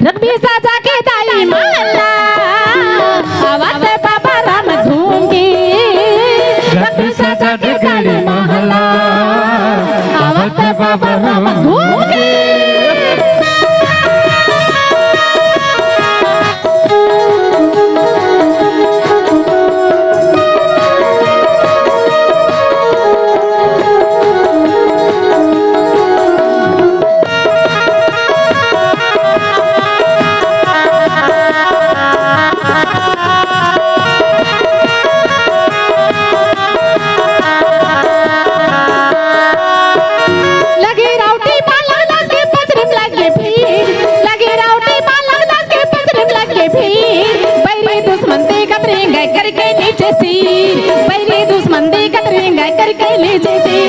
रघबी साजा के दाई महला आवत बाबा राम धूम की रघबी साजा के दाई महला आवत बाबा राम धूम की करके नीचे सी बैरी दुश्मन दे कतरेंगे करके नीचे सी